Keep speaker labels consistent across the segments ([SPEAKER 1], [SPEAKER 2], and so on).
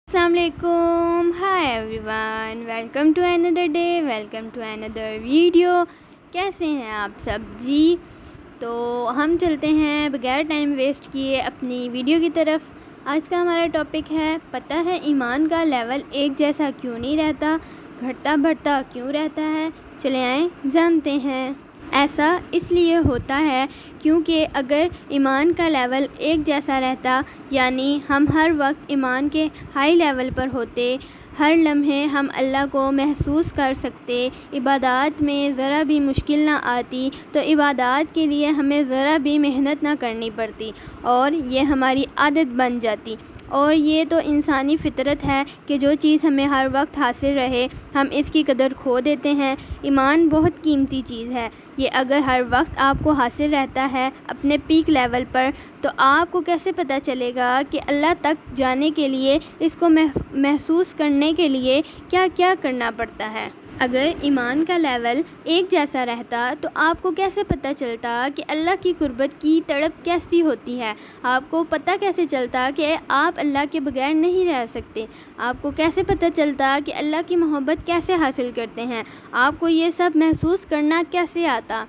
[SPEAKER 1] السلام علیکم. Hi every one, welcome to another day, welcome to another video. کیسے ہیں آپ سب جی؟ تو ہم چلتے ہیں بغیر ٹائم ویسٹ کیے اپنی ویڈیو کی طرف. آج کا ہمارا ٹاپک ہے, پتہ ہے ایمان کا لیول ایک جیسا کیوں نہیں رہتا, گھٹتا بڑھتا کیوں رہتا ہے؟ چلے آئیں جانتے ہیں. ایسا اس لیے ہوتا ہے کیونکہ اگر ایمان کا لیول ایک جیسا رہتا, یعنی ہم ہر وقت ایمان کے ہائی لیول پر ہوتے, ہر لمحے ہم اللہ کو محسوس کر سکتے, عبادات میں ذرا بھی مشکل نہ آتی, تو عبادات کے لیے ہمیں ذرا بھی محنت نہ کرنی پڑتی اور یہ ہماری عادت بن جاتی. اور یہ تو انسانی فطرت ہے کہ جو چیز ہمیں ہر وقت حاصل رہے ہم اس کی قدر کھو دیتے ہیں. ایمان بہت قیمتی چیز ہے. یہ اگر ہر وقت آپ کو حاصل رہتا ہے اپنے پیک لیول پر, تو آپ کو کیسے پتہ چلے گا کہ اللہ تک جانے کے لیے, اس کو محسوس کرنے کے لیے کیا کیا کرنا پڑتا ہے. اگر ایمان کا لیول ایک جیسا رہتا تو آپ کو کیسے پتہ چلتا کہ اللہ کی قربت کی تڑپ کیسی ہوتی ہے؟ آپ کو پتہ کیسے چلتا کہ آپ اللہ کے بغیر نہیں رہ سکتے؟ آپ کو کیسے پتہ چلتا کہ اللہ کی محبت کیسے حاصل کرتے ہیں؟ آپ کو یہ سب محسوس کرنا کیسے آتا؟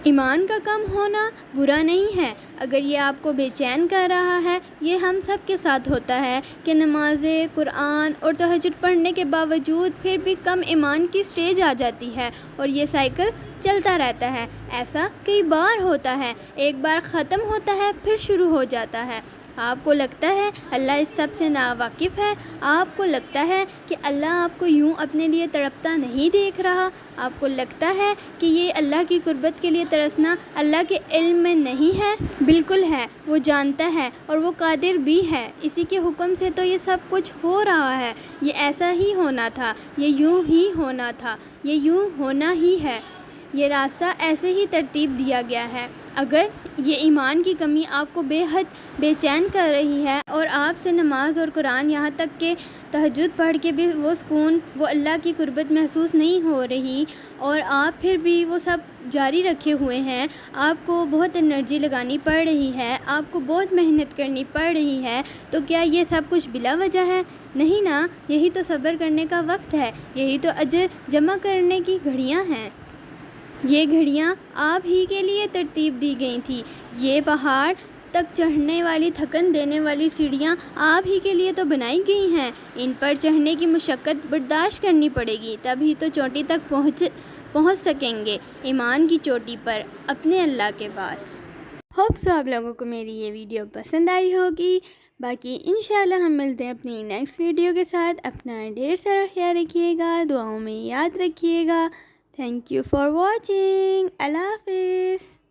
[SPEAKER 1] ایمان کا کم ہونا برا نہیں ہے. اگر یہ آپ کو بے چین کر رہا ہے, یہ ہم سب کے ساتھ ہوتا ہے کہ نمازیں, قرآن اور تہجد پڑھنے کے باوجود پھر بھی کم ایمان کی سٹیج آ جاتی ہے اور یہ سائیکل چلتا رہتا ہے. ایسا کئی بار ہوتا ہے, ایک بار ختم ہوتا ہے پھر شروع ہو جاتا ہے. آپ کو لگتا ہے اللہ اس سب سے ناواقف ہے, آپ کو لگتا ہے کہ اللہ آپ کو یوں اپنے لیے تڑپتا نہیں دیکھ رہا, آپ کو لگتا ہے کہ یہ اللہ کی قربت کے لیے ترسنا اللہ کے علم میں نہیں ہے. بالکل ہے, وہ جانتا ہے اور وہ قادر بھی ہے. اسی کے حکم سے تو یہ سب کچھ ہو رہا ہے. یہ ایسا ہی ہونا تھا, یہ یوں ہی ہونا تھا, یہ یوں ہونا ہی ہے. یہ راستہ ایسے ہی ترتیب دیا گیا ہے. اگر یہ ایمان کی کمی آپ کو بے حد بے چین کر رہی ہے اور آپ سے نماز اور قرآن, یہاں تک کہ تہجد پڑھ کے بھی وہ سکون, وہ اللہ کی قربت محسوس نہیں ہو رہی, اور آپ پھر بھی وہ سب جاری رکھے ہوئے ہیں, آپ کو بہت انرجی لگانی پڑ رہی ہے, آپ کو بہت محنت کرنی پڑ رہی ہے, تو کیا یہ سب کچھ بلا وجہ ہے؟ نہیں نا. یہی تو صبر کرنے کا وقت ہے, یہی تو اجر جمع کرنے کی گھڑیاں ہیں. یہ گھڑیاں آپ ہی کے لیے ترتیب دی گئی تھی. یہ پہاڑ تک چڑھنے والی تھکن دینے والی سیڑھیاں آپ ہی کے لیے تو بنائی گئی ہیں. ان پر چڑھنے کی مشقت برداشت کرنی پڑے گی, تبھی تو چوٹی تک پہنچ سکیں گے, ایمان کی چوٹی پر, اپنے اللہ کے پاس. ہوپ سو آپ لوگوں کو میری یہ ویڈیو پسند آئی ہوگی. باقی انشاءاللہ ہم ملتے ہیں اپنی نیکسٹ ویڈیو کے ساتھ. اپنا ڈھیر سارا خیال رکھیے گا, دعاؤں میں یاد رکھیے گا. Thank you for watching. اللہ حافظ.